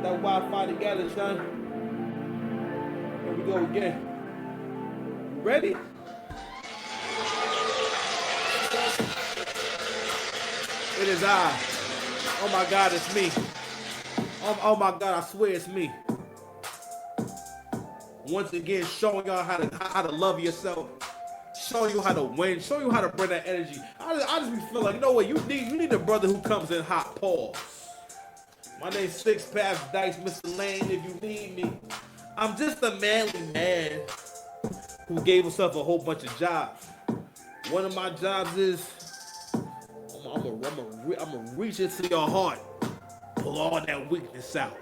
that Wi-Fi together, son. Here we go again. You ready? It is I. Oh my God, it's me. Oh my God, I swear it's me. Once again, showing y'all how to love yourself, showing you how to win, showing you how to bring that energy. I just be feeling like, you know what, you need a brother who comes in hot. Pause. My name's Six Paths Dice, Mr. Lane. If you need me, I'm just a manly man who gave himself a whole bunch of jobs. One of my jobs is I'm gonna reach into your heart, pull all that weakness out.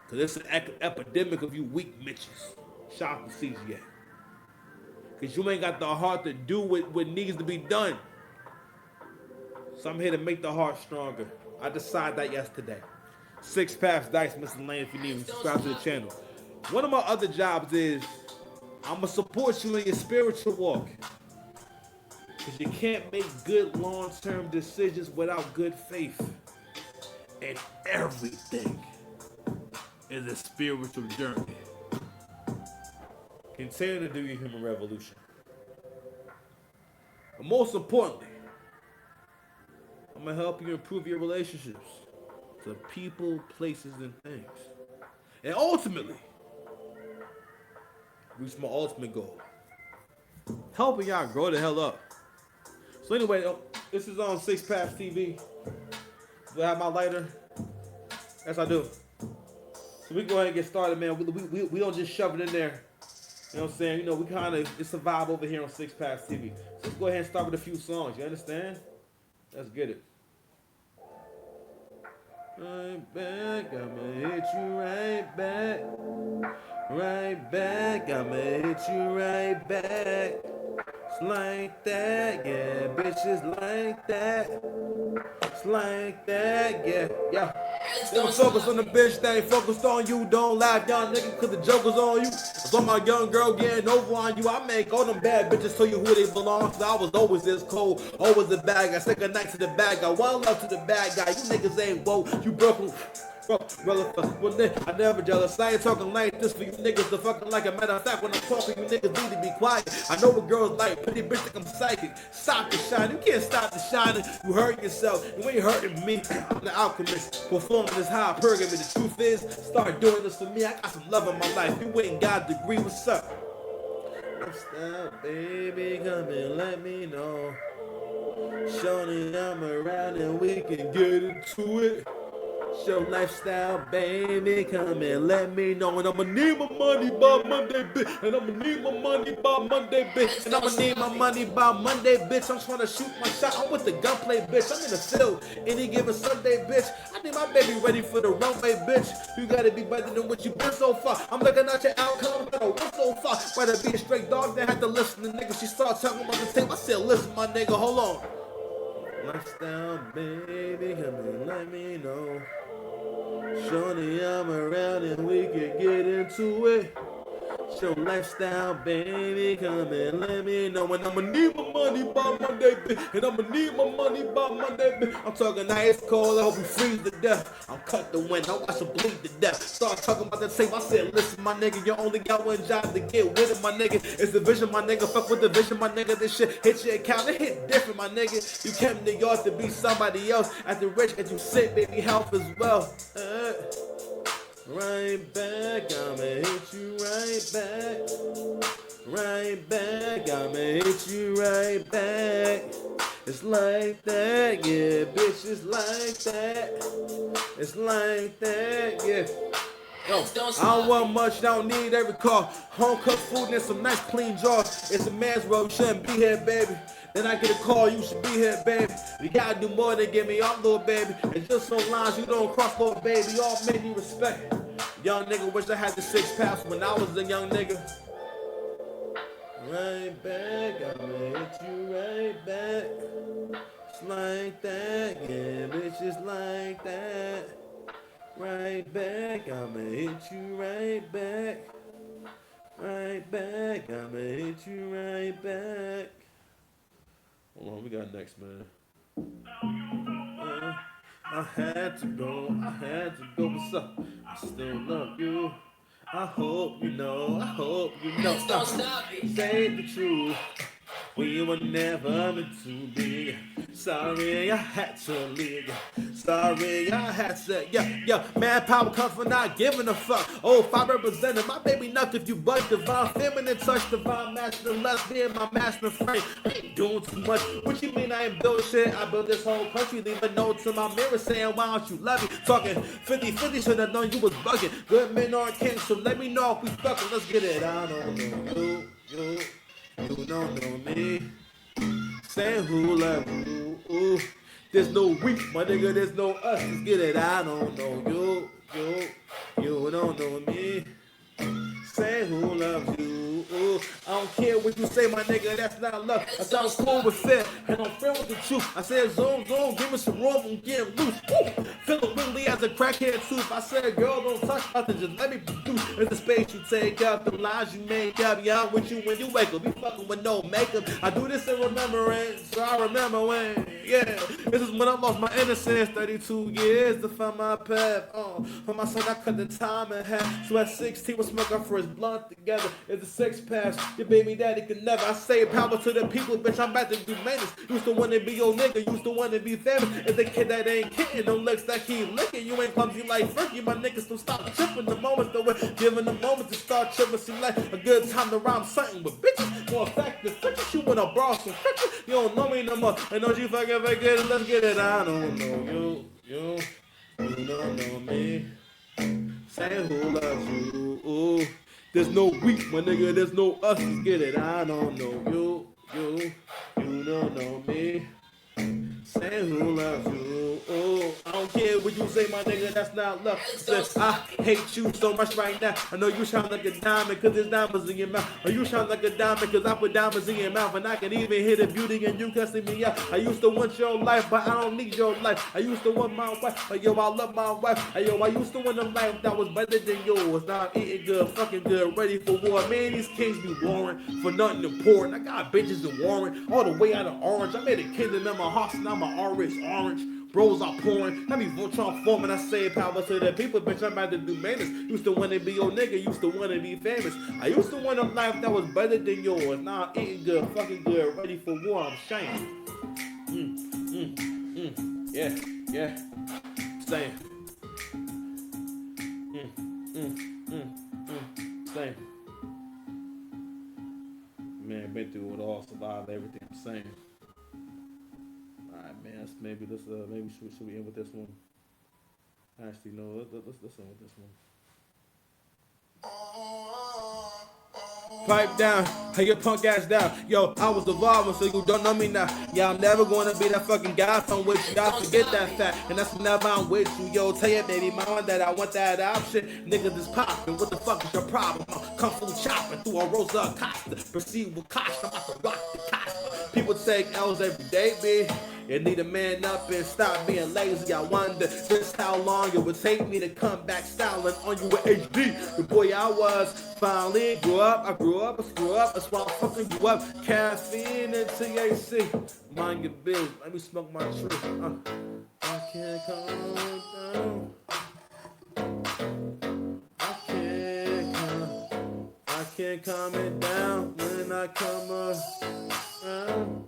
Cause it's an epidemic of you weak bitches. Shock to see you yet. Cause you ain't got the heart to do what needs to be done. So I'm here to make the heart stronger. I decided that yesterday. Six Paths Dice, Mr. Lane, if you need me, subscribe to the channel. One of my other jobs is I'ma support you in your spiritual walk. Cause you can't make good long-term decisions without good faith. And everything is a spiritual journey. Continue to do your human revolution. But most importantly, I'm gonna help you improve your relationships to people, places, and things. And ultimately, reach my ultimate goal. Helping y'all grow the hell up. So anyway, this is on Six Paths TV. Do I have my lighter? Yes, I do. So we go ahead and get started, man. We don't just shove it in there. You know what I'm saying? You know, we kind of, it's a vibe over here on Six Paths TV. So let's go ahead and start with a few songs. You understand? Let's get it. Right back, I'ma hit you right back. Right back, I'ma hit you right back. It's like that, yeah, bitches like that. It's like that, yeah, yeah. Never focus on the bitch that ain't focused on you. Don't laugh, young nigga, cause the joke is on you. It's on my young girl getting over on you. I make all them bad bitches tell you who they belong to. I was always this cold, always the bad guy. Second night to the bad guy, one love to the bad guy. You niggas ain't woke, you broken. Bro, I never jealous. I ain't talking like this for you niggas to fucking like. A matter of fact, when I'm talking, you niggas need to be quiet. I know what girls like, pretty bitch think I'm psychic. Stop the shine, you can't stop the shining. You hurt yourself, you ain't hurting me. I'm the alchemist, performing this high purgatory. The truth is, start doing this for me. I got some love in my life. You ain't got a degree, what's up? Stop, baby, come and let me know. Shorty, I'm around and we can get into it. Show lifestyle, baby, come and let me know. And I'ma need my money by Monday, bitch. And I'ma need my money by Monday, bitch. And I'ma need my money by Monday, bitch. I'm trying to shoot my shot. I'm with the gunplay, bitch. I'm in the field any given Sunday, bitch. I need my baby ready for the runway, bitch. You gotta be better than what you been so far. I'm looking at your outcome, gotta win so far. Rather be a straight dog than have to listen to niggas. She started talking about the tape. I said, listen, my nigga, hold on. Lifestyle, baby, come and let me know. Shorty, I'm around and we can get into it. Show lifestyle, baby, come and let me know. And I'ma need my money by Monday, bitch. And I'ma need my money by Monday, bitch. I'm talking ice cold, I hope you freeze to death. I'm cut the wind, I watch you bleed to death. Start talking about the tape, I said, listen, my nigga, you only got one job to get with it, my nigga. It's the vision, my nigga. Fuck with the vision, my nigga. This shit hit your account, it hit different, my nigga. You came to New York to be somebody else. At the rich, and you sick, baby, health as well. Right back, I'ma hit you right back. Right back, I'ma hit you right back. It's like that, yeah, bitch, it's like that. It's like that, yeah. Yo, I don't want much, I don't need every car. Home cooked food and some nice clean jars. It's a man's world, you shouldn't be here, baby. Then I get a call, you should be here, baby. You gotta do more than give me up, little baby. And just some lines you don't cross, little baby. Y'all made me respect. Young nigga, wish I had the 6 paths when I was a young nigga. Right back, I'ma hit you right back. It's like that, yeah, bitch, it's like that. Right back, I'ma hit you right back. Right back, I'ma hit you right back. Hold on, we got next, man. I had to go, what's up? I still love you. I hope you know, Don't stop it. Say the truth. We were never meant to be. Sorry, I had to leave. Sorry, I had to. Yeah. Manpower comes from not giving a fuck. Oh, if I represented my baby nuts, if you bust divine feminine touch, divine masculine lust, being my master frame. I ain't doing too much. What you mean I ain't built shit? I built this whole country, leaving notes in my mirror saying, why don't you love me? Talking 50-50, should have known you was bugging. Good men aren't kings, so let me know if we fucking. Let's get it. I don't know you don't know me. Say who love you. Ooh. There's no we, my nigga, there's no us. Let's get it. I don't know you don't know me. Say who loves you. Ooh. I don't care what you say, my nigga, that's not love. I sound cool with fear, and I'm friend with the truth. I said zoom, give me some room, I'm getting loose. Ooh. Feeling wiggly as a crackhead tooth. I said, girl, don't touch nothing, just let me produce. It's the space you take up, the lies you make up. Yeah, I'm with you when you wake up. Be fucking with no makeup. I do this in remembrance, so I remember when. Yeah, this is when I lost my innocence. 32 years to find my path. For my son, I cut the time in half. So at 16, we're smoking for his blunt together. It's a six pass. Your baby daddy could never. I say power to the people, bitch. I'm about to do maintenance. Used to want to be your nigga. Used to want to be famous. It's the kid that ain't kidding. No licks that keep licking. You ain't clumsy like Fricky. My niggas don't stop tripping. The moments that we're giving the moment to start tripping. Seem like a good time to rhyme something with bitches. More effective. Bitches, you wanna borrow some bitches. You don't know me no more. I know you fucking it. Let's get it. I don't know you don't know me. Say who loves you. Ooh. There's no we, my nigga, there's no us. Let's get it. I don't know you don't know me. Say who loves you. Oh, I don't care what you say, my nigga, that's not love. Says, I hate you so much right now. I know you shine like a diamond, cause there's diamonds in your mouth. Or you shine like a diamond, cause I put diamonds in your mouth. And I can even hear the beauty in you cussing me out. I used to want your life, but I don't need your life. I used to want my wife, but yo, I love my wife. Yo, I used to want a life that was better than yours. Now I'm eating good, fucking good, ready for war. Man, these kings be warring for nothing important. I got bitches in warring all the way out of Orange. I made a kingdom in my heart, now my orange. Bros are pouring. Let me transform and I say power to the people, bitch. I'm about to do maintenance. Used to want to be your nigga, used to want to be famous. I used to want a life that was better than yours. Now I'm eating good, fucking good, ready for war. I'm shamed. Yeah. Same. Same. Man, been through it all, survived everything. I'm saying. Alright, man. Maybe should we end with this one? Actually, no. Let's end with this one. Pipe down, hey your punk ass down. Yo, I was the Varvin, so you don't know me now. Yeah, I'm never gonna be that fucking guy from with you. Y'all forget that fact, and that's whenever I'm with you. Yo, tell your baby mama that I want that option. Niggas is popping, what the fuck is your problem? Kung fu chopping through a Rosa Costa. Proceed with caution, I'm about to rock the Costa. People take L's every day, bitch. You need a man up and stop being lazy. I wonder just how long it would take me to come back styling on you with HD. The boy I was finally grew up. I grew up, that's why I'm fucking grew up. Caffeine and THC. Mind your business, let me smoke my tree. I can't calm down. I can't calm it down when I come around.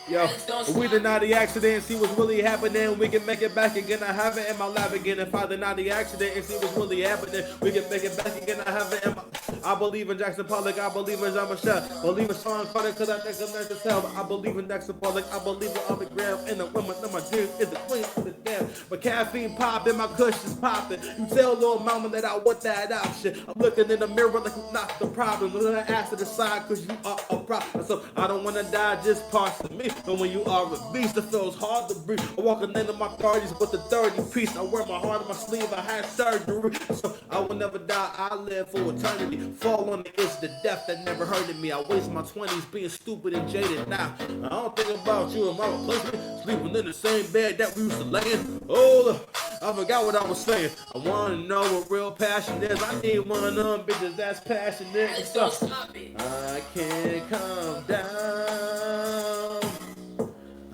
Yo, we deny the accident and see what's really happening. We can make it back again. I have it in my lab again. If I deny the accident and see what's really happening, we can make it back again. I have it in my. I believe in Jackson Pollock. I believe in Jean Michel. Believe in Sean Carter because I think I'm meant to tell. I believe in Jackson Pollock. I believe in Army Graham. And the women of my dreams is the queen of the damn. But caffeine popping, my kush is popping. You tell little mama that I want that option. I'm looking in the mirror like I'm not the problem. When I ask to the side because you are a problem. So I don't want to die, just parts of me. But when you are a beast, it feels hard to breathe. I'm walking into my 30s with the 30 piece. I wear my heart on my sleeve. I had surgery, so I will never die. I live for eternity. Fall on the itch, the death that never hurted me. I waste my 20s being stupid and jaded now. I don't think about you and my replacement. Sleeping in the same bed that we used to lay in. Oh, I forgot what I was saying. I want to know what real passion is. I need one of them bitches that's passionate and stuff. I can't calm down.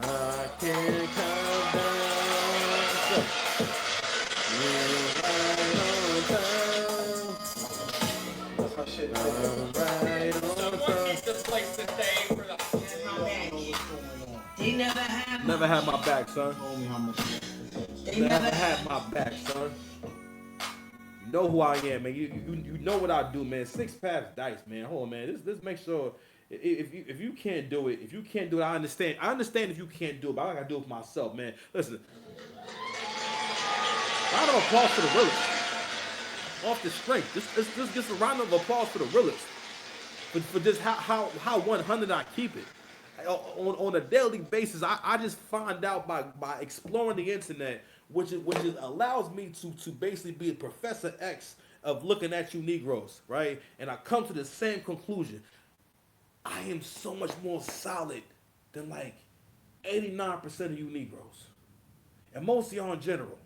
I They never had Never my had my back, son. Told me how much. They Never never had my back, son. You know who I am, man. You know what I do, man. Six paths dice, man. Hold on, man. Let's make sure if you can't do it, if you can't do it, I understand. I understand if you can't do it, but I gotta do it for myself, man. Listen, round of applause for the realest. Off the strength. Just a round of applause for the realest. For just how 100 I keep it. On a daily basis, I just find out by exploring the internet, which is allows me to basically be a Professor X of looking at you Negroes, right? And I come to the same conclusion. I am so much more solid than like 89% of you Negroes, and most of y'all in general.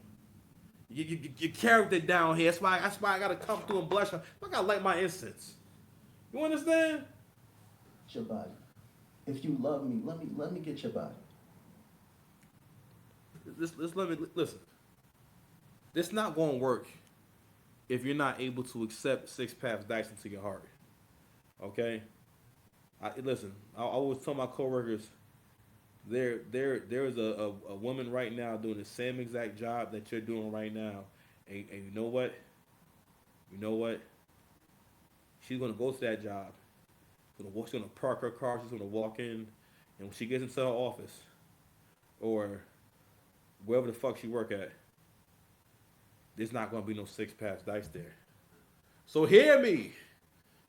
You character down here. That's why I gotta come through and blush. I gotta light my incense. You understand? Your body. If you love me, let me get your body. This let me listen. This not gonna work if you're not able to accept six paths dice into your heart. Okay? Listen. I always tell my coworkers there's a woman right now doing the same exact job that you're doing right now, and you know what? You know what? She's gonna go to that job. She's gonna park her car. She's gonna walk in, and when she gets into her office or wherever the fuck she work at, there's not gonna be no six paths dice there. So hear me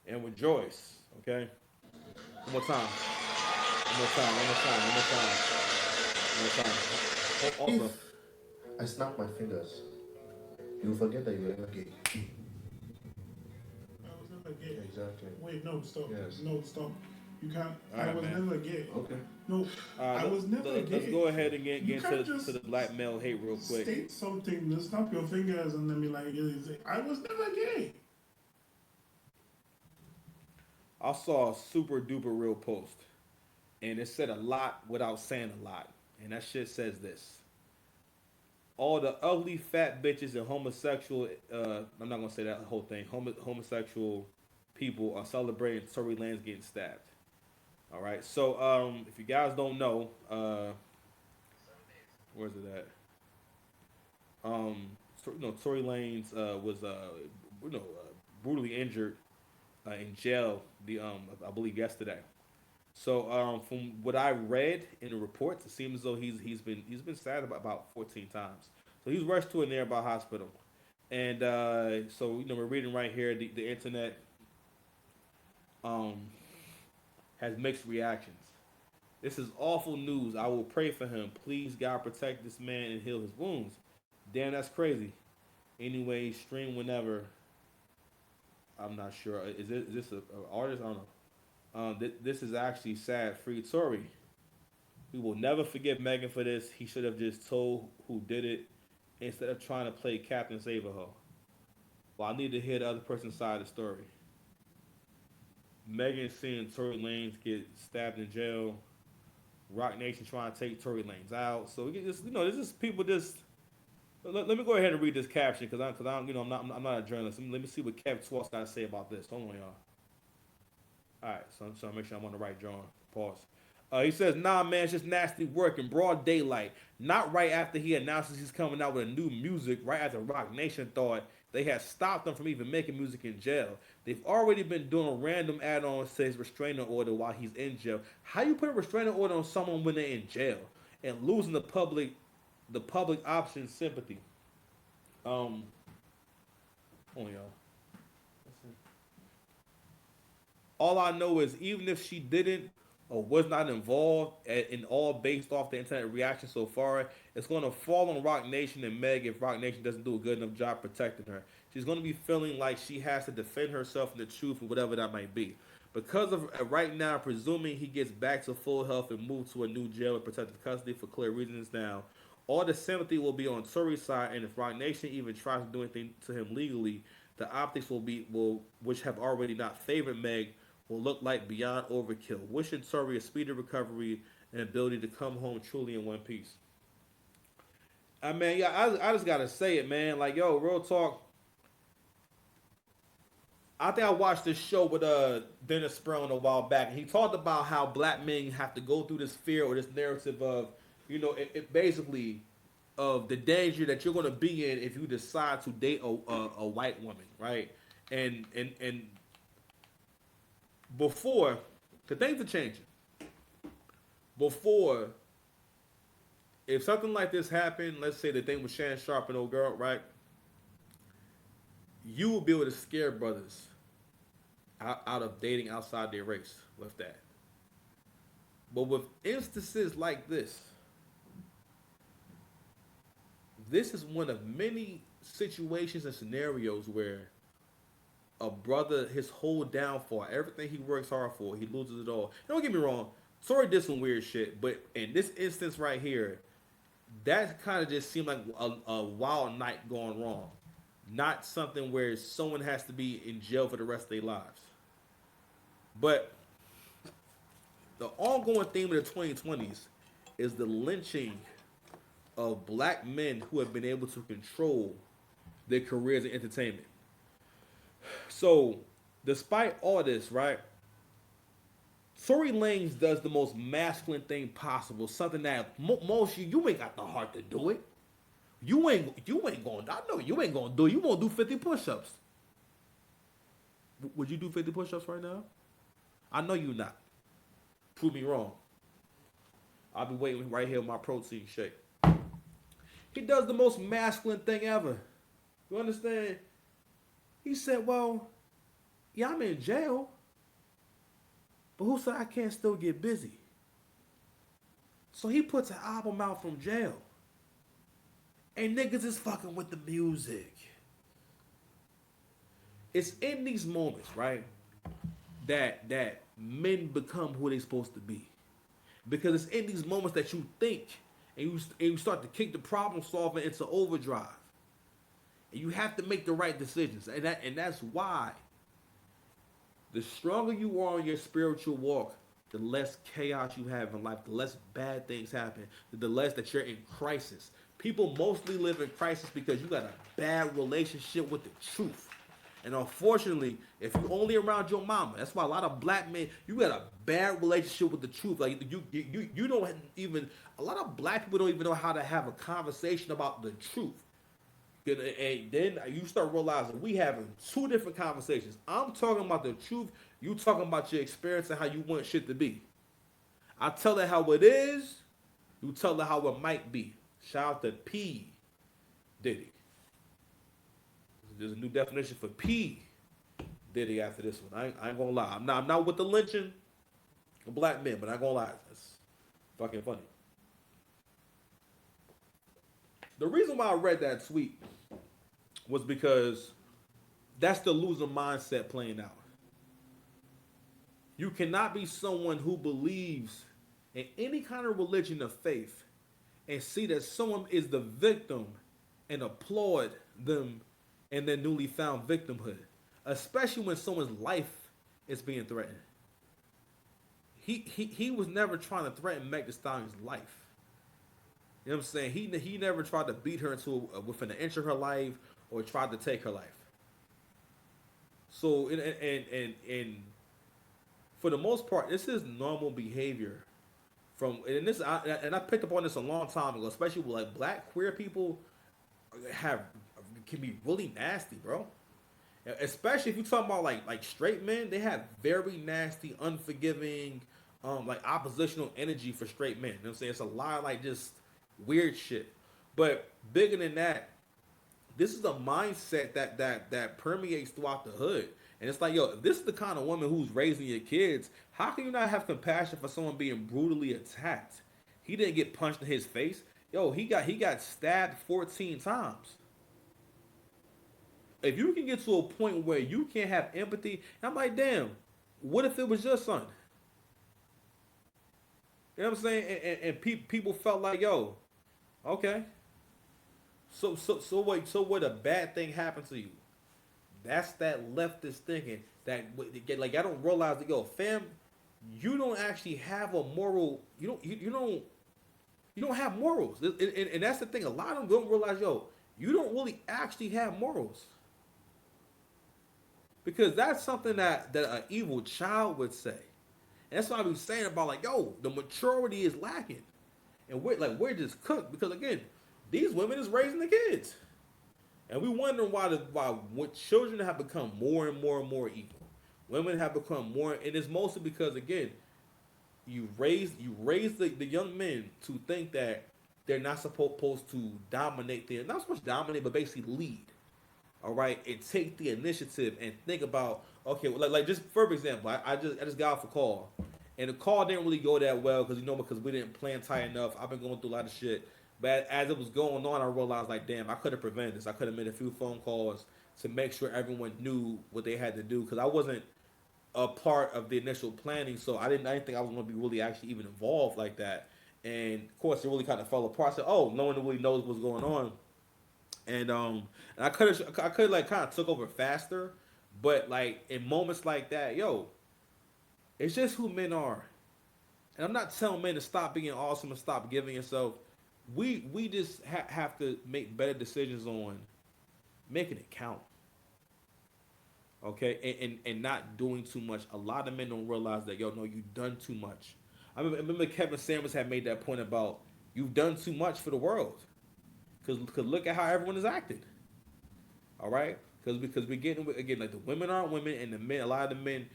and rejoice. Okay. One more time. One more time. One more time. One more time. One more time. Also, If I snap my fingers, you'll forget that you were ever gay. I was never gay. Exactly. Wait, no, stop. Yes. No, stop. You can't. All I right, was man. never gay. Okay. No, I was never gay. let's go ahead and get You can't into just to the black male hate real quick. State something, just snap your fingers, and then be like, I was never gay. I saw a super duper real post, and it said a lot without saying a lot, and that shit says this: all the ugly fat bitches and homosexual, I'm not gonna say that whole thing, homosexual people are celebrating Tory Lanez getting stabbed. All right, so if you guys don't know, where's it at? Tory Lanez was brutally injured in jail I believe yesterday. So from what I read in the reports, it seems as though he's been sad about 14 times. So he's rushed to a nearby hospital, and so we're reading right here the internet um, has mixed reactions. This is awful news. I will pray for him. Please, God, protect this man and heal his wounds. Damn, that's crazy. Anyway, stream whenever. I'm not sure. Is this an artist? I don't know. This is actually sad. Free Tory. We will never forgive Megan for this. He should have just told who did it instead of trying to play Captain Save-A-Ho. Well, I need to hear the other person's side of the story. Megan seeing Tory Lanez get stabbed in jail. Rock Nation trying to take Tory Lanez out. So we get this, this is people just. Let me go ahead and read this caption because I'm not a journalist. Let me see what Kev Swartz got to say about this. Hold on, y'all. All right, so make sure I'm on the right drawing. Pause. He says, "Nah, man, it's just nasty work in broad daylight. Not right after he announces he's coming out with a new music. Right after Rock Nation thought they had stopped him from even making music in jail. They've already been doing random add-ons to his restraining order while he's in jail. How you put a restraining order on someone when they're in jail and losing the public option sympathy?" Hold on, y'all. All I know is even if she didn't or was not involved in all based off the internet reaction so far, it's going to fall on Rock Nation and Meg if Rock Nation doesn't do a good enough job protecting her. She's going to be feeling like she has to defend herself and the truth or whatever that might be. Because of right now, presuming he gets back to full health and moved to a new jail in protective custody for clear reasons now, all the sympathy will be on Tory's side, and if Rock Nation even tries to do anything to him legally, the optics which have already not favored Meg, will look like beyond overkill. Wishing Tory a speedy recovery and ability to come home truly in one piece. I mean, yeah, I just gotta say it, man. Like, yo, real talk. I think I watched this show with Dennis Sproul a while back, and he talked about how black men have to go through this fear or this narrative of, it basically of the danger that you're going to be in if you decide to date a white woman, right? And before, the things are changing. Before, if something like this happened, let's say the thing with Shannon Sharp and old girl, right? You will be able to scare brothers out of dating outside their race with that. But with instances like this is one of many situations and scenarios where a brother, his whole downfall, everything he works hard for, he loses it all. Don't get me wrong, Tory did some weird shit, but in this instance right here, that kind of just seemed like a wild night going wrong. Not something where someone has to be in jail for the rest of their lives. But the ongoing theme of the 2020s is the lynching of black men who have been able to control their careers in entertainment. So, despite all this, right? Tory Lanez does the most masculine thing possible, something that most you ain't got the heart to do it. You ain't going. I know you ain't gonna do it. You won't do 50 push-ups. Would you do 50 push-ups right now? I know you not. Prove me wrong. I'll be waiting right here with my protein shake. He does the most masculine thing ever. You understand? He said, well, yeah, I'm in jail. But who said I can't still get busy? So he puts an album out from jail. And niggas is fucking with the music. It's in these moments, right, that men become who they supposed to be. Because it's in these moments that you think and you start to kick the problem solving into overdrive. And you have to make the right decisions. And that's why the stronger you are on your spiritual walk, the less chaos you have in life, the less bad things happen, the less that you're in crisis. People mostly live in crisis because you got a bad relationship with the truth. And unfortunately, if you're only around your mama, that's why a lot of black men, you got a bad relationship with the truth. Like you don't even, a lot of black people don't even know how to have a conversation about the truth. And then you start realizing we having two different conversations. I'm talking about the truth. You talking about your experience and how you want shit to be. I tell her how it is. You tell her how it might be. Shout out to P. Diddy. There's a new definition for P. Diddy after this one. I ain't gonna lie. I'm not with the lynching of black men, but I ain't gonna lie. That's fucking funny. The reason why I read that tweet was because that's the loser mindset playing out. You cannot be someone who believes in any kind of religion or faith and see that someone is the victim and applaud them in their newly found victimhood, especially when someone's life is being threatened. He was never trying to threaten Meg Thee Stallion's life. You know what I'm saying? He never tried to beat her into within an inch of her life or tried to take her life. So and for the most part, this is normal behavior. I picked up on this a long time ago, especially with like black queer people can be really nasty, bro. Especially if you talking about like straight men, they have very nasty, unforgiving, like oppositional energy for straight men. You know what I'm saying? It's a lot of like just weird shit. But bigger than that, this is a mindset that permeates throughout the hood. And it's like, yo, if this is the kind of woman who's raising your kids, how can you not have compassion for someone being brutally attacked? He didn't get punched in his face. Yo, he got stabbed 14 times. If you can get to a point where you can't have empathy, I'm like, damn, what if it was your son? You know what I'm saying? And people felt like, yo, okay. So what a bad thing happened to you. That's that leftist thinking that like I don't realize that, yo, fam, you don't actually have a moral. You don't have morals, and that's the thing. A lot of them don't realize, yo, you don't really actually have morals. because that's something that an evil child would say. And that's what I be saying about like, yo, the maturity is lacking, and we're just cooked because again, these women is raising the kids, and we wondering why what children have become more and more and more evil. Women have become more, and it's mostly because again, you raise the young men to think that they're not supposed to dominate them, not so much dominate, but basically lead. All right, and take the initiative and think about okay, well, like just for example, I just got off a call, and the call didn't really go that well because we didn't plan tight enough. I've been going through a lot of shit, but as it was going on, I realized like, damn, I could have prevented this. I could have made a few phone calls to make sure everyone knew what they had to do because I wasn't a part of the initial planning, so I didn't think I was going to be really actually even involved like that. And of course, it really kind of fell apart. I said, "Oh, no one really knows what's going on." And I could like kind of took over faster, but like in moments like that, yo, it's just who men are. And I'm not telling men to stop being awesome and stop giving yourself. We just have to make better decisions on making it count, okay, and not doing too much. A lot of men don't realize that, yo, no, you've done too much. I remember Kevin Samuels had made that point about you've done too much for the world, because look at how everyone is acting. All right, because we're getting again like the women aren't women and the men, a lot of the men,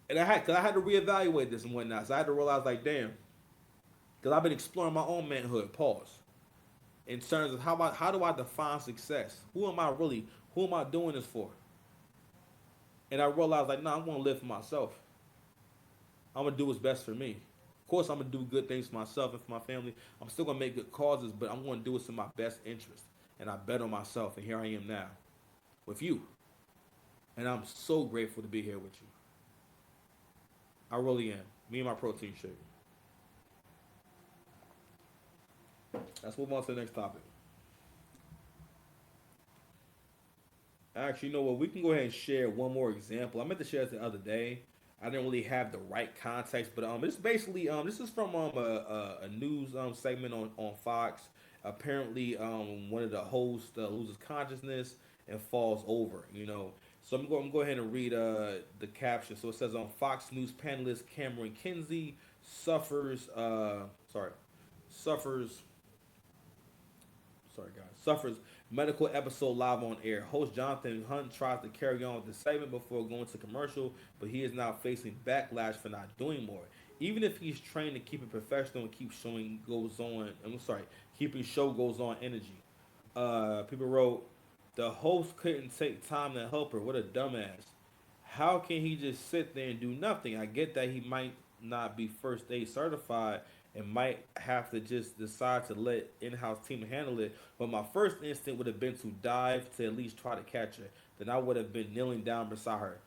and I had to reevaluate this and whatnot. So I had to realize like, damn, because I've been exploring my own manhood. Pause. In terms of how do I define success? Who am I really? Who am I doing this for? And I realized like, no, I'm gonna live for myself. I'm gonna do what's best for me. Of course, I'm gonna do good things for myself and for my family. I'm still gonna make good causes, but I'm gonna do what's in my best interest. And I bet on myself, and here I am now with you. And I'm so grateful to be here with you. I really am. Me and my protein shake. Let's move on to the next topic. Actually, you know what? We can go ahead and share one more example. I meant to share this the other day. I didn't really have the right context, but it's basically this is from a news segment on Fox. Apparently, one of the hosts loses consciousness and falls over. So I'm go ahead and read the caption. So it says on Fox News panelist Cameron Kinsey suffers sorry guys, suffers medical episode live on air. Host Jonathan Hunt tries to carry on with the segment before going to commercial, but he is now facing backlash for not doing more. Even if he's trained to keep it professional and keeping show goes on energy. People wrote, the host couldn't take time to help her. What a dumbass. How can he just sit there and do nothing? I get that he might not be first aid certified and might have to just decide to let in-house team handle it. But my first instinct would have been to dive to at least try to catch her. Then I would have been kneeling down beside her.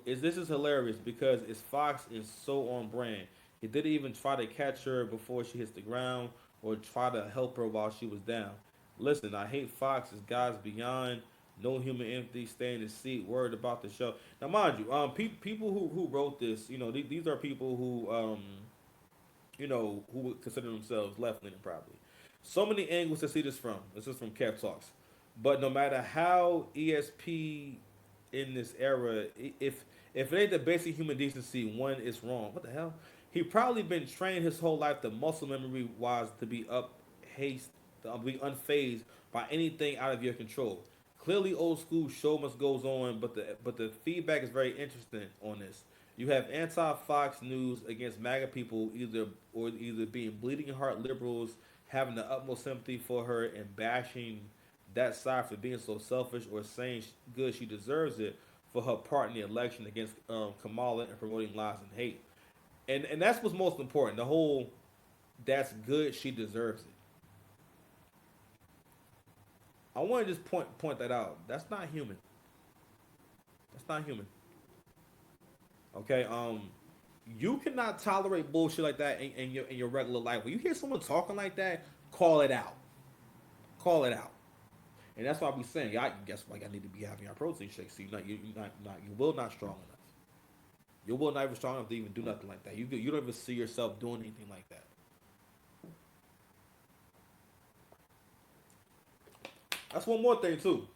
This is hilarious because it's Fox is so on brand. He didn't even try to catch her before she hits the ground or try to help her while she was down. Listen, I hate Fox. As guys beyond no human empathy, stay in the seat, worried about the show. Now, mind you, people who wrote this, these are people who would consider themselves left leaning, probably. So many angles to see this from. This is from Kev Talks. But no matter how ESP in this era, if it ain't the basic human decency, one is wrong. What the hell? He probably been trained his whole life, the muscle memory wise, to be to be unfazed by anything out of your control. Clearly, old school show must goes on, but the feedback is very interesting on this. You have anti-Fox News against MAGA people, either being bleeding heart liberals, having the utmost sympathy for her and bashing that side for being so selfish, or saying good she deserves it for her part in the election against Kamala and promoting lies and hate. And that's what's most important. The whole that's good she deserves it. I want to just point that out. That's not human. That's not human. Okay. You cannot tolerate bullshit like that in your regular life. When you hear someone talking like that, call it out. Call it out. And that's why we saying, I guess like I need to be having our protein shakes. So you will not strong enough. You will not even strong enough to even do nothing like that. You don't even see yourself doing anything like that. That's one more thing too.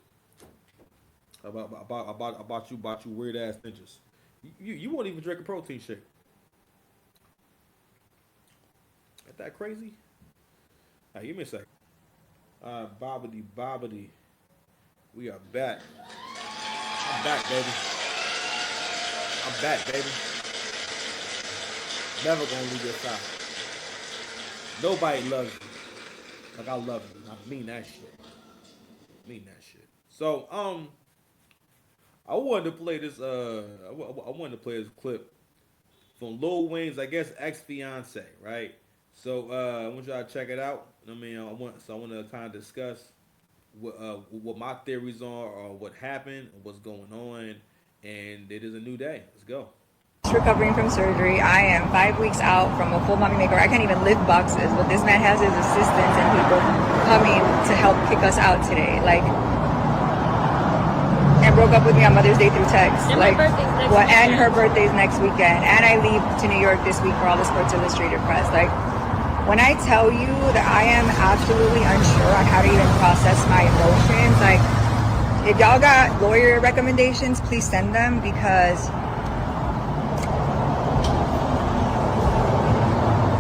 about you weird ass ninjas. You won't even drink a protein shake. Ain't that crazy? Hey, give me a second. Bobbity bobbity. We are back. I'm back, baby. I'm back, baby. Never gonna leave your side. Nobody loves you like I love you. I mean that shit. I mean that shit. So, I wanted to play this. I wanted to play this clip from Lil Wayne's, I guess, ex fiance, right? So, I want y'all to check it out. I mean, I want to kind of discuss what my theories are, or what happened, what's going on, and it is a new day. Let's go. Recovering from surgery. I am 5 weeks out from a full mommy makeover. I can't even lift boxes, but this man has his assistants and people coming to help kick us out today. Like, and broke up with me on Mother's Day through text. And like, my birthday's next well, weekend. and her birthday's next weekend. And I leave to New York this week for all the Sports Illustrated press. Like, when I tell you that I am absolutely unsure on how to even process my emotions, like, if y'all got lawyer recommendations, please send them because,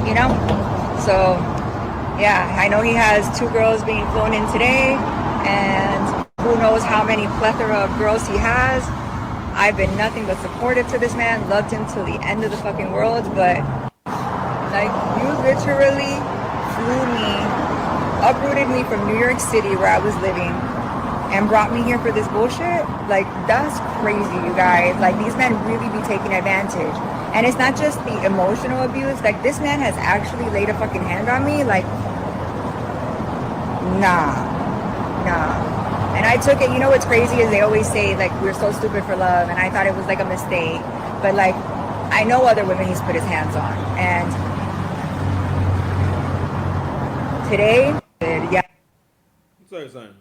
you know? So, yeah, I know he has 2 girls being flown in today, and who knows how many plethora of girls he has. I've been nothing but supportive to this man, loved him till the end of the fucking world, but, like, you literally flew me, uprooted me from New York City where I was living, and brought me here for this bullshit. Like, that's crazy, you guys. Like, these men really be taking advantage. And it's not just the emotional abuse. Like, this man has actually laid a fucking hand on me. Like, nah. And I took it, you know what's crazy is they always say, like, we're so stupid for love. And I thought it was, like, a mistake. But, like, I know other women he's put his hands on. And today, yeah. I'll tell you something.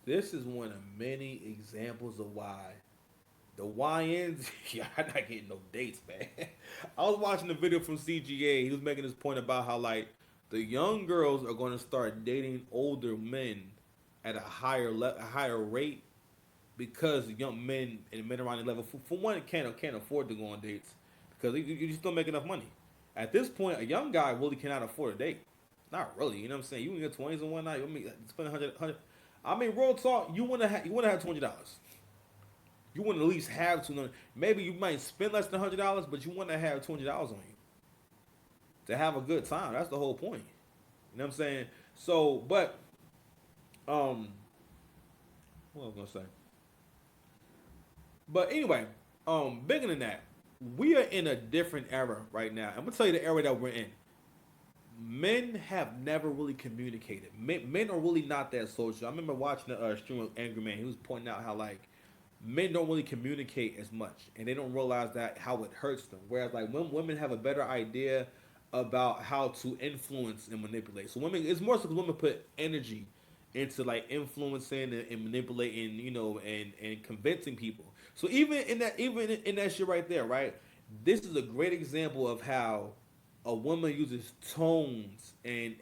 This is one of many examples of why the YNs, yeah, I'm not getting no dates, man. I was watching the video from CGA. He was making this point about how, like, the young girls are going to start dating older men at a higher rate because young men and men around the level, for one, can't afford to go on dates because you just don't make enough money. At this point, a young guy really cannot afford a date. Not really, you know what I'm saying? You can get 20s in one night. I mean, spend 100. I mean, real talk. You want to have $20. You want to at least have $200. Maybe you might spend less than $100, but you want to have $20 on you to have a good time. That's the whole point. You know what I'm saying? So, but what was I gonna say? But anyway, bigger than that, we are in a different era right now. I'm gonna tell you the era that we're in. Men have never really communicated. Men are really not that social. I remember watching the stream with Angry Man. He was pointing out how, like, men don't really communicate as much, and they don't realize that how it hurts them. Whereas, like, when women have a better idea about how to influence and manipulate. So women, it's more so because women put energy into, like, influencing and manipulating, and convincing people. So even in that shit right there, right? This is a great example of how a woman uses tones and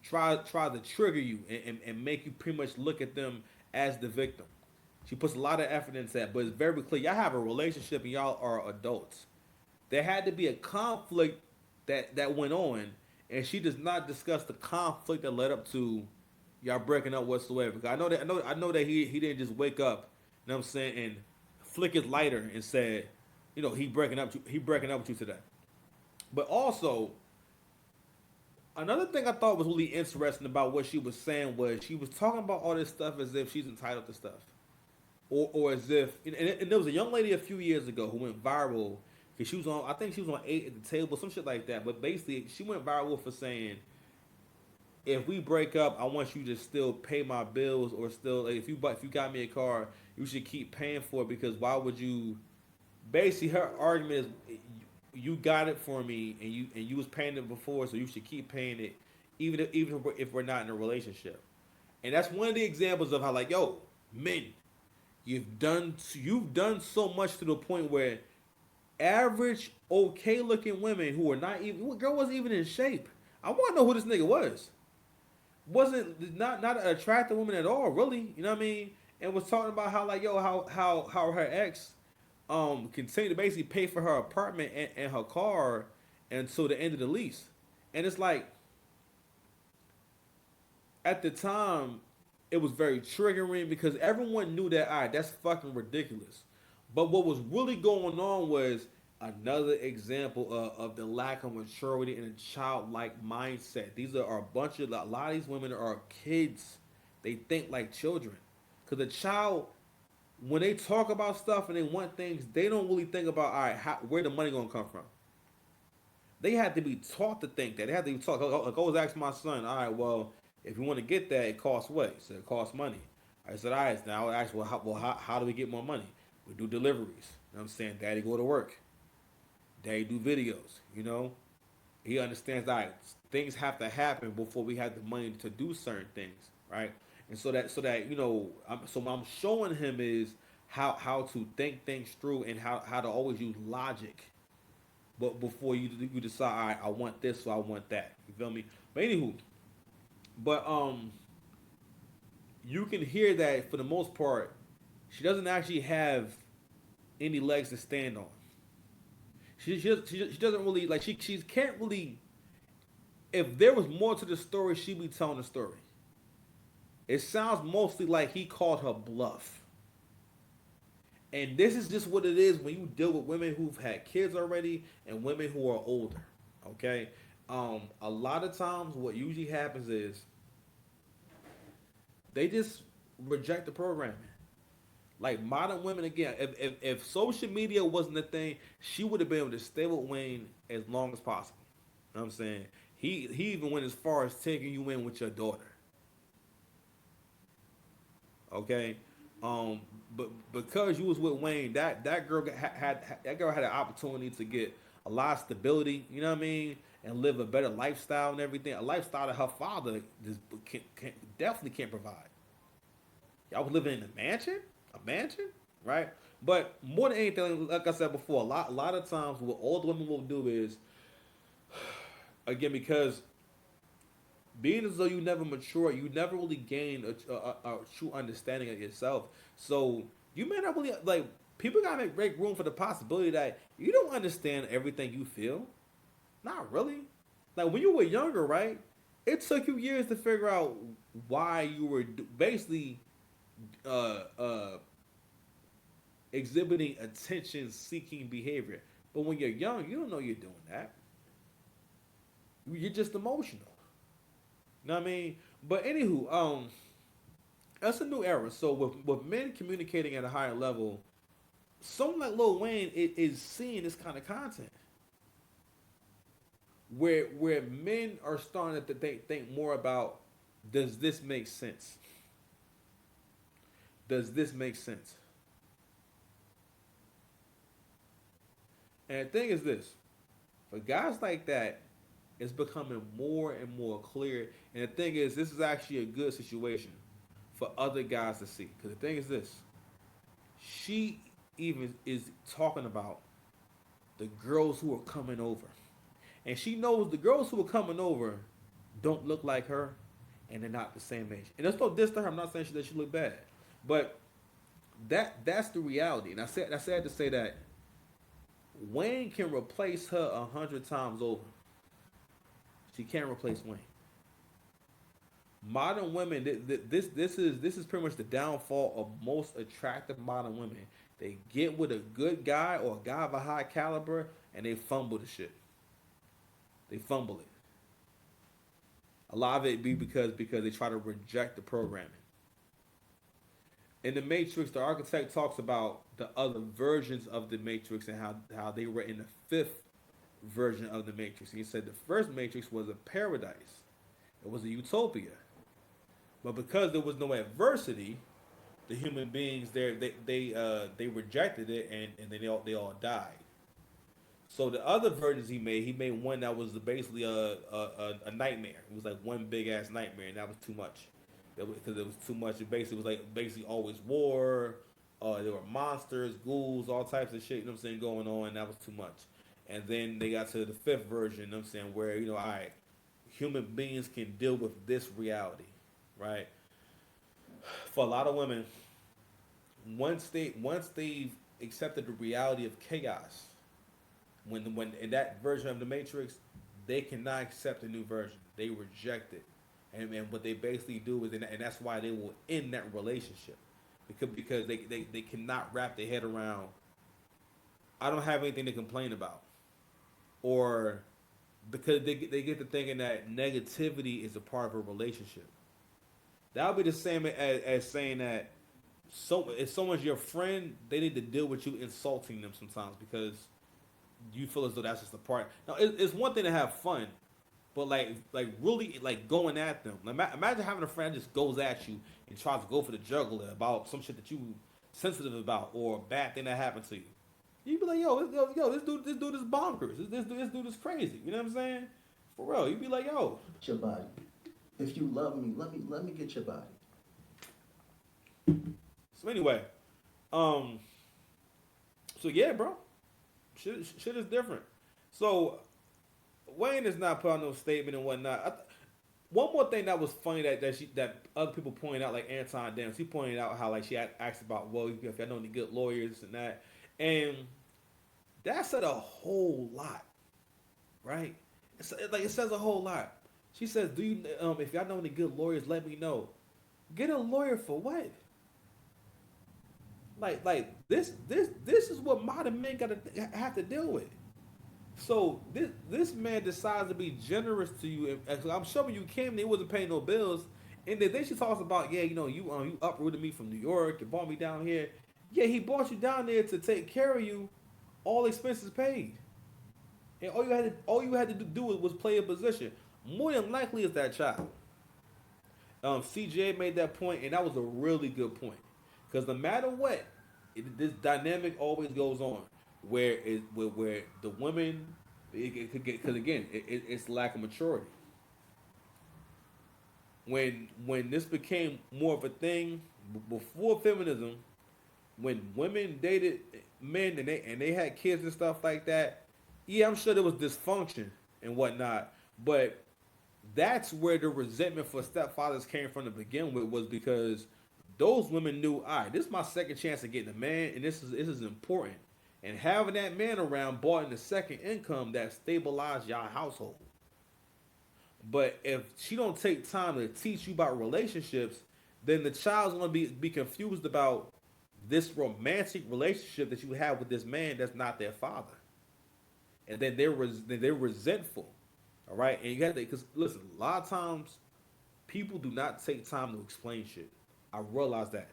try to trigger you and make you pretty much look at them as the victim. She puts a lot of effort into that, but it's very clear y'all have a relationship and y'all are adults. There had to be a conflict that went on, and she does not discuss the conflict that led up to y'all breaking up whatsoever. Because I know that he didn't just wake up, you know what I'm saying, and flick his lighter and said, he breaking up with you today. But also, another thing I thought was really interesting about what she was saying was she was talking about all this stuff as if she's entitled to stuff, or as if, and there was a young lady a few years ago who went viral because she was on, I think she was on eight at the table, some shit like that. But basically, she went viral for saying, if we break up, I want you to still pay my bills, or still, like, if you got me a car, you should keep paying for it, because why would you? Basically, her argument is, you got it for me, and you was paying it before, so you should keep paying it, even if we're not in a relationship. And that's one of the examples of how, like, men, you've done so much to the point where average, okay looking women who were not even, girl wasn't even in shape. I want to know who this nigga was. Wasn't not an attractive woman at all, really. You know what I mean? And was talking about how like yo how her ex continued to basically pay for her apartment and her car until the end of the lease. And it's like at the time it was very triggering because everyone knew that all right, that's fucking ridiculous. But what was really going on was another example of the lack of maturity and a childlike mindset. These are a bunch of a lot of these women are kids. They think like children. Cause a child, when they talk about stuff and they want things, they don't really think about all right, where the money gonna come from. They had to be taught to think that. They had to be taught. Like I always ask my son, all right, well, if you want to get that, it costs what? He said, it costs money. I said, all right, now I asked, how do we get more money? We do deliveries. You know what I'm saying? Daddy go to work. Daddy do videos. You know? He understands that things have to happen before we have the money to do certain things, right? And so that so what I'm showing him is how to think things through and how to always use logic but before you decide, all right, I want this, so I want that. You feel me? But anywho, but you can hear that for the most part, she doesn't actually have any legs to stand on. She doesn't really like she can't really. If there was more to the story, she'd be telling the story. It sounds mostly like he called her bluff. And this is just what it is when you deal with women who've had kids already and women who are older. Okay? A lot of times what usually happens is they just reject the programming. Like modern women again, if social media wasn't a thing, she would have been able to stay with Wayne as long as possible. You know what I'm saying? He even went as far as taking you in with your daughter. Okay, but because you was with Wayne, that girl had an opportunity to get a lot of stability. You know what I mean, and live a better lifestyle and everything. A lifestyle that her father just definitely can't provide. Y'all was living in a mansion, right? But more than anything, like I said before, a lot of times what older women will do is, again, because being as though you never mature, you never really gain a true understanding of yourself. So you may not really like. People gotta make room for the possibility that you don't understand everything you feel. Not really. Like when you were younger, right? It took you years to figure out why you were basically uh, uh, exhibiting attention-seeking behavior. But when you're young, you don't know you're doing that. You're just emotional. You know what I mean? But anywho, that's a new era. So with men communicating at a higher level, someone like Lil Wayne is seeing this kind of content. Where men are starting to think more about, does this make sense? Does this make sense? And the thing is this, for guys like that, it's becoming more and more clear. And the thing is, this is actually a good situation for other guys to see. Because the thing is this, she even is talking about the girls who are coming over. And she knows the girls who are coming over don't look like her and they're not the same age. And there's no diss to her. I'm not saying that she look bad. But that's the reality. And I said to say that Wayne can replace her 100 times over. She can't replace Wayne. Modern women, this is pretty much the downfall of most attractive modern women. They get with a good guy or a guy of a high caliber and they fumble the shit. They fumble it. A lot of it be because they try to reject the programming. In the Matrix, the architect talks about the other versions of the Matrix and how they were in the fifth version of the Matrix. And he said the first Matrix was a paradise. It was a utopia. But because there was no adversity, the human beings there they rejected it and they all died. So the other versions he made one that was basically a nightmare. It was like one big ass nightmare, and that was too much. Because it was too much. It basically was like always war. There were monsters, ghouls, all types of shit. You know what I'm saying going on, and that was too much. And then they got to the fifth version. You know what I'm saying where all right, human beings can deal with this reality, right? For a lot of women, once they've accepted the reality of chaos, when in that version of the Matrix, they cannot accept a new version. They reject it, and what they basically do is, and that's why they will end that relationship, because they cannot wrap their head around. I don't have anything to complain about, or because they get to thinking that negativity is a part of a relationship. That would be the same as saying that if someone's your friend, they need to deal with you insulting them sometimes because you feel as though that's just a part. Now, it's one thing to have fun, but like really like going at them. Like, imagine having a friend that just goes at you and tries to go for the jugular about some shit that you sensitive about or a bad thing that happened to you. You'd be like, yo, this dude is bonkers. This dude is crazy. You know what I'm saying? For real. You'd be like, yo. Get your body. If you love me, let me get your body. So anyway, um, so yeah, bro, shit is different. So Wayne is not put out no statement and whatnot. One more thing that was funny that other people pointed out, like Anton Dance, he pointed out how like she asked about, well, if I know any good lawyers and that, and that said a whole lot, right? It says a whole lot. She says, "Do you if y'all know any good lawyers, let me know." Get a lawyer for what? This is what modern men gotta have to deal with. So this man decides to be generous to you, and I'm sure when you came, they wasn't paying no bills. And then she talks about, yeah, you uprooted me from New York and brought me down here. Yeah, he brought you down there to take care of you, all expenses paid, and all you had to do was play a position. More than likely, it's that child. CJ made that point, and that was a really good point. Because no matter what, this dynamic always goes on, where the women, it could get, because again, it's lack of maturity. When this became more of a thing before feminism, when women dated men and they had kids and stuff like that, yeah, I'm sure there was dysfunction and whatnot, but that's where the resentment for stepfathers came from to begin with, was because those women knew, all right, this is my second chance of getting a man, and this is important. And having that man around brought in the second income that stabilized y'all household. But if she don't take time to teach you about relationships, then the child's gonna be confused about this romantic relationship that you have with this man that's not their father, and then they're resentful. All right, and you got to, because listen, a lot of times people do not take time to explain shit. I realize that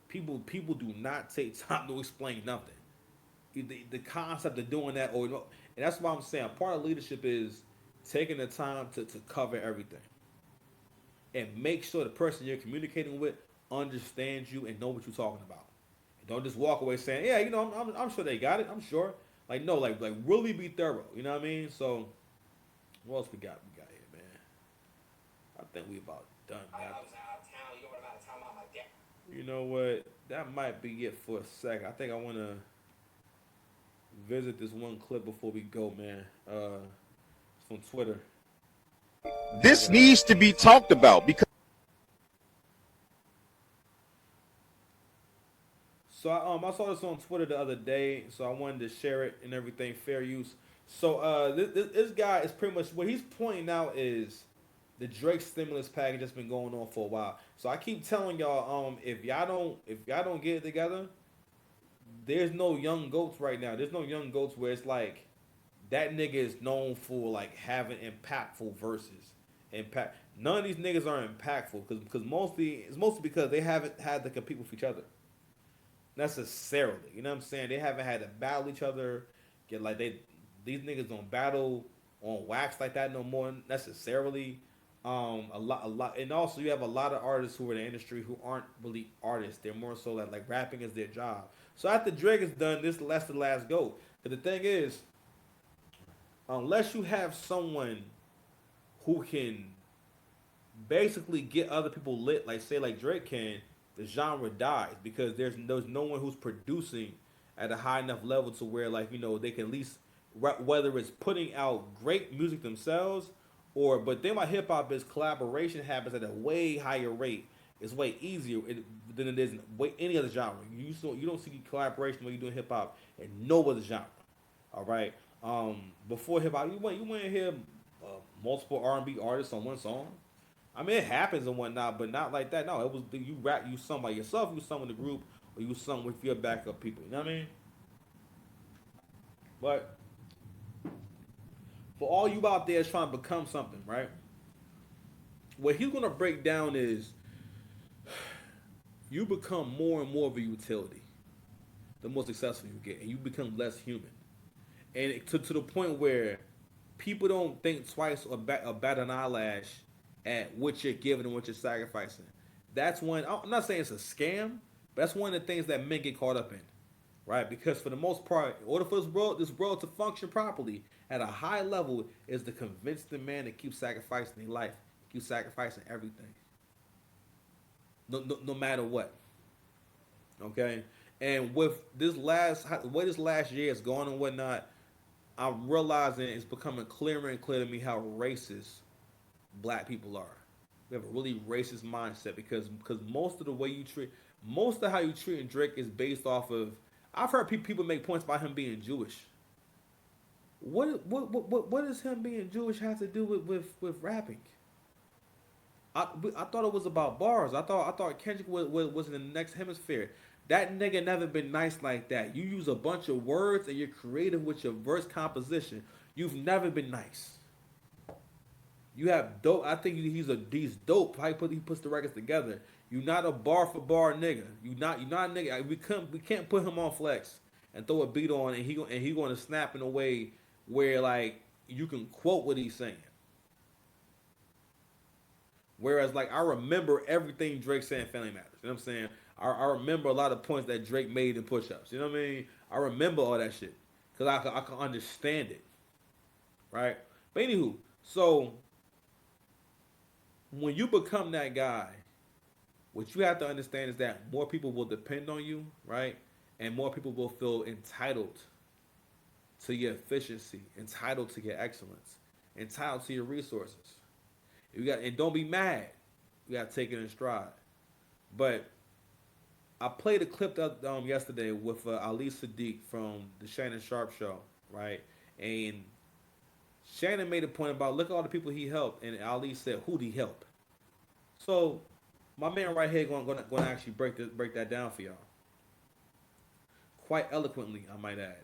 people do not take time to explain nothing. The concept of doing that, and that's why I'm saying part of leadership is taking the time to cover everything and make sure the person you're communicating with understands you and know what you're talking about. And don't just walk away saying, yeah, I'm sure they got it. I'm sure. Like no, like really be thorough. You know what I mean? So what else we got? We got here, man. I think we about done. Man. You know what? That might be it for a second. I think I want to visit this one clip before we go, man. It's from Twitter. This needs to be talked about because. So I saw this on Twitter the other day, so I wanted to share it and everything. Fair use. So this guy is pretty much what he's pointing out is the Drake stimulus package that's been going on for a while. So I keep telling y'all, if y'all don't get it together, there's no young goats right now. There's no young goats where it's like that nigga is known for like having impactful verses. None of these niggas are impactful because it's mostly because they haven't had to compete with each other necessarily. You know what I'm saying? They haven't had to battle each other. These niggas don't battle on wax like that no more necessarily. A lot, and also you have a lot of artists who are in the industry who aren't really artists. They're more so like rapping is their job. So after Drake is done, that's the last go. But the thing is, unless you have someone who can basically get other people lit, like say like Drake can, the genre dies because there's no one who's producing at a high enough level to where like they can at least whether it's putting out great music themselves or but then my hip hop is collaboration happens at a way higher rate. It's way easier than it is in any other genre. You don't see collaboration when you're doing hip hop in no other genre. All right. Before hip hop, you wouldn't hear multiple R&B artists on one song. I mean, it happens and whatnot, but not like that. No, it was you rap, you sung by yourself, you sung with the group, or you sung with your backup people. You know what I mean? But for all you out there trying to become something, right? What he's gonna break down is you become more and more of a utility the more successful you get, and you become less human. And to the point where people don't think twice or bat an eyelash at what you're giving and what you're sacrificing. That's when I'm not saying it's a scam, but that's one of the things that men get caught up in, right? Because for the most part, in order for this world to function properly at a high level, is to convince the man to keep sacrificing their life, keep sacrificing everything, no matter what. Okay, and with this last year is going and whatnot, I'm realizing it's becoming clearer and clearer to me how racist black people are. We have a really racist mindset because most of the way you treat most of how you treat Drake is based off of. I've heard people make points about him being Jewish. What does him being Jewish have to do with rapping? I thought it was about bars. I thought Kendrick was in the next hemisphere. That nigga never been nice like that. You use a bunch of words and you're creative with your verse composition. You've never been nice. You have dope. I think he's dope. How he puts the records together. You're not a bar for bar nigga. You're not a nigga. We can't put him on flex and throw a beat on and he going to snap in a way where like you can quote what he's saying. Whereas, like, I remember everything Drake said in Family Matters. You know what I'm saying? I remember a lot of points that Drake made in push-ups. You know what I mean? I remember all that shit. Because I can understand it. Right? But anywho, so, when you become that guy, what you have to understand is that more people will depend on you, right? And more people will feel entitled to your efficiency, entitled to your excellence, entitled to your resources. And don't be mad. You got to take it in stride. But I played a clip yesterday with Ali Sadiq from the Shannon Sharp show, right? And Shannon made a point about look at all the people he helped, and Ali said, "Who'd he help?" So my man right here going to actually break that down for y'all, quite eloquently, I might add.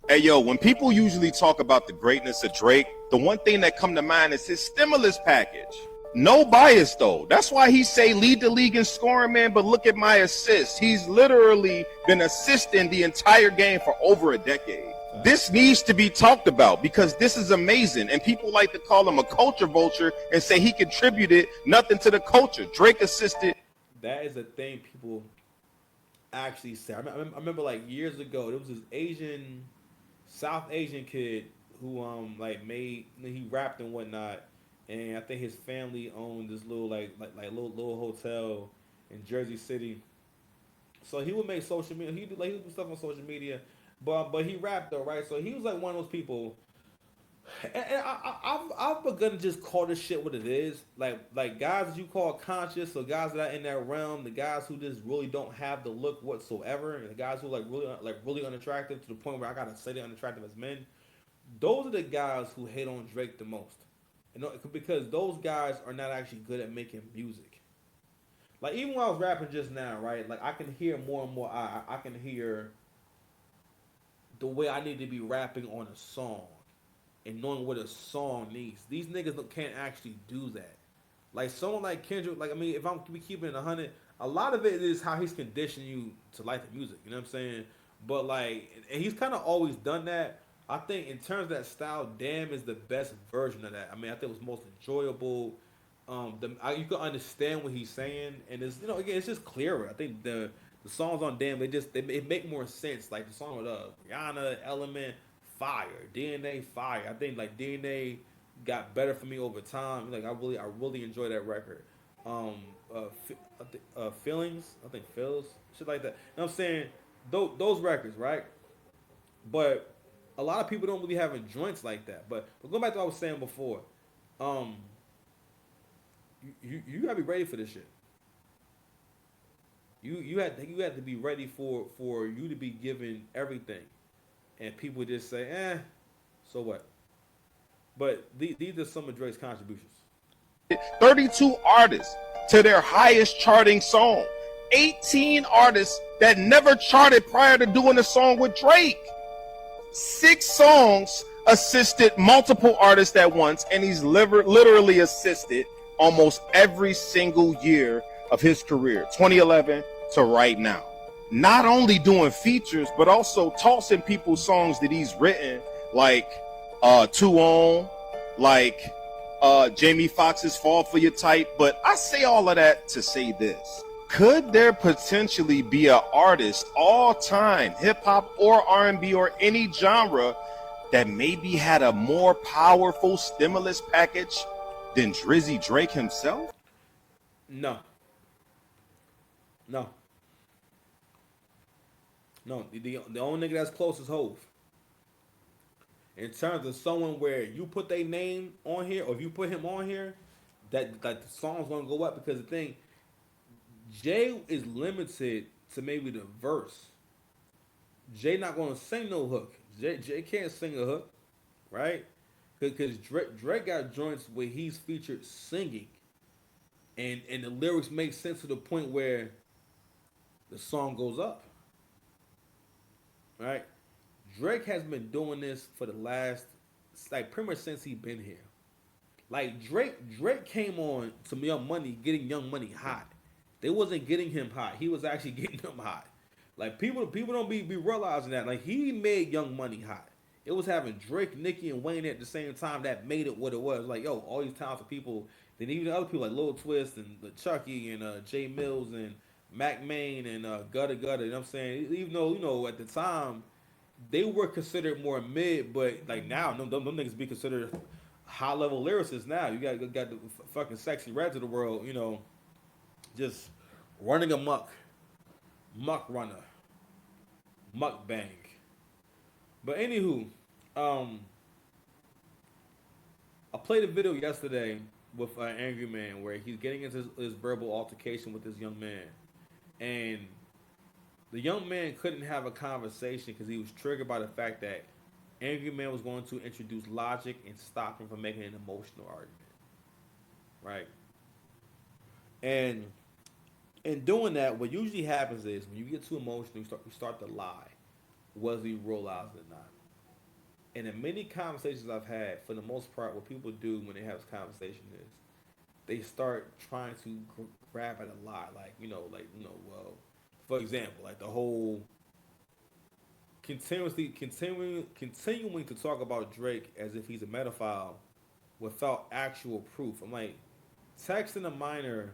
Hey, yo, when people usually talk about the greatness of Drake, the one thing that come to mind is his stimulus package. No bias, though. That's why he say lead the league in scoring, man, but look at my assists. He's literally been assisting the entire game for over a decade. This needs to be talked about because this is amazing, and people like to call him a culture vulture and say he contributed nothing to the culture. Drake assisted. That is a thing people actually say. I remember like years ago, there was this South Asian kid who he rapped and whatnot, and I think his family owned this little little hotel in Jersey City. So he would make social media. He would do stuff on social media, but he rapped though, right? So he was like one of those people. And I've begun to just call this shit what it is. Like guys that you call conscious, or guys that are in that realm, the guys who just really don't have the look whatsoever, and the guys who really unattractive to the point where I gotta say they're unattractive as men. Those are the guys who hate on Drake the most, because those guys are not actually good at making music. Like even when I was rapping just now, right? Like I can hear more and more. I can hear the way I need to be rapping on a song and knowing what a song needs. These niggas can't actually do that. Like someone like Kendrick, like I mean, if I'm keeping it 100, a lot of it is how he's conditioning you to like the music. You know what I'm saying? But like, and he's kind of always done that. I think in terms of that style, Damn is the best version of that. I mean, I think it was most enjoyable. You can understand what he's saying, and it's again, it's just clearer. I think the songs on Damn they make more sense. Like the song with Rihanna, Element, fire, DNA, fire. I think like DNA got better for me over time. Like I really enjoy that record. um, feelings. I think feels shit like that. You know what I'm saying? Those records, right? But a lot of people don't really have joints like that. But going back to what I was saying before, um, you gotta be ready for this shit. You had to be ready for you to be given everything, and people just say, so what? But these are some of Drake's contributions. 32 artists to their highest charting song. 18 artists that never charted prior to doing a song with Drake. 6 songs assisted multiple artists at once, and he's literally assisted almost every single year of his career, 2011 to right now. Not only doing features, but also tossing people's songs that he's written, like Two On, like Jamie Foxx's Fall for Your Type. But I say all of that to say this. Could there potentially be an artist all time, hip hop or R&B or any genre, that maybe had a more powerful stimulus package than Drizzy Drake himself? No, no, no. The only nigga that's close is Hove. In terms of someone where you put their name on here, or if you put him on here, that the song's gonna go up because the thing, Jay is limited to maybe the verse. Jay not gonna sing no hook. Jay can't sing a hook, right? Because Drake got joints where he's featured singing, and the lyrics make sense to the point where the song goes up, right? Drake has been doing this for the last, like, pretty much since he been here. Like Drake came on to Young Money, getting Young Money hot. They wasn't getting him hot. He was actually getting them hot. Like people don't be realizing that. Like he made Young Money hot. It was having Drake, Nicki, and Wayne at the same time that made it what it was. Like yo, all these talented people. Then even other people like Lil Twist and Chucky and Jay Mills and Mac Main and Gutter Gutter. You know what I'm saying? Even though at the time they were considered more mid, but like now them niggas be considered high level lyricists now. You got the fucking Sexy Reds of the world, just running amok, muck runner, muck bang. But anywho, I played a video yesterday with an angry man where he's getting into his verbal altercation with this young man, and the young man couldn't have a conversation because he was triggered by the fact that angry man was going to introduce logic and stop him from making an emotional argument, right? And in doing that, what usually happens is when you get too emotional, you start to lie, whether you realize it or not. And in many conversations I've had, for the most part, what people do when they have this conversation is they start trying to grab at a lie, well, for example, like the whole continuing to talk about Drake as if he's a pedophile without actual proof. I'm like, texting a minor.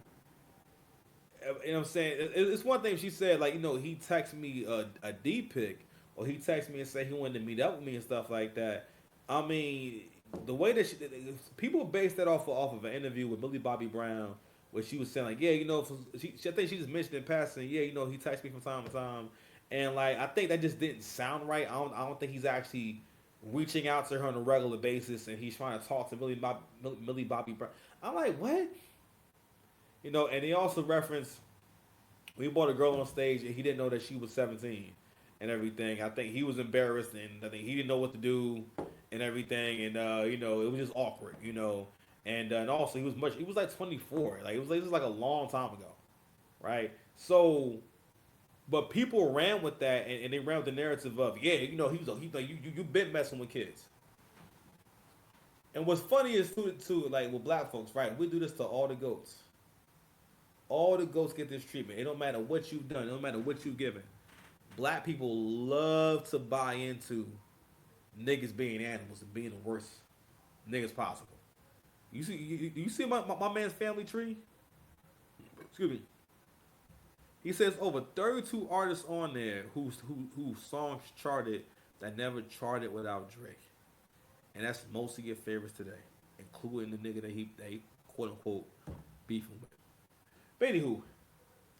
You know what I'm saying? It's one thing if she said, like, he texted me a D pic, or he texted me and said he wanted to meet up with me and stuff like that. I mean, the way that people base that off of an interview with Millie Bobby Brown, where she was saying, like, yeah, I think she just mentioned in passing, yeah, he texts me from time to time. And, like, I think that just didn't sound right. I don't think he's actually reaching out to her on a regular basis and he's trying to talk to Millie Bobby Brown. I'm like, what? And he also referenced we brought a girl on stage and he didn't know that she was 17 and everything. I think he was embarrassed and I think he didn't know what to do and everything. And it was just awkward, And also he was like 24, like it was like a long time ago, right? So, but people ran with that and they ran with the narrative of you've been messing with kids. And what's funny is too like with black folks, right? We do this to all the goats. All the goats get this treatment. It don't matter what you've done. It don't matter what you've given. Black people love to buy into niggas being animals and being the worst niggas possible. You see my man's family tree? Excuse me. He says over 32 artists on there whose songs charted that never charted without Drake. And that's most of your favorites today, including the nigga that he quote unquote beefing with. But anywho,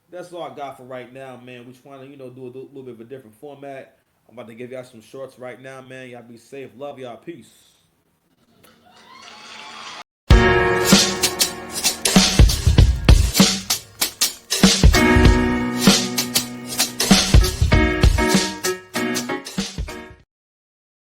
that's all I got for right now, man. We trying to, do a little bit of a different format. I'm about to give y'all some shorts right now, man. Y'all be safe. Love y'all. Peace.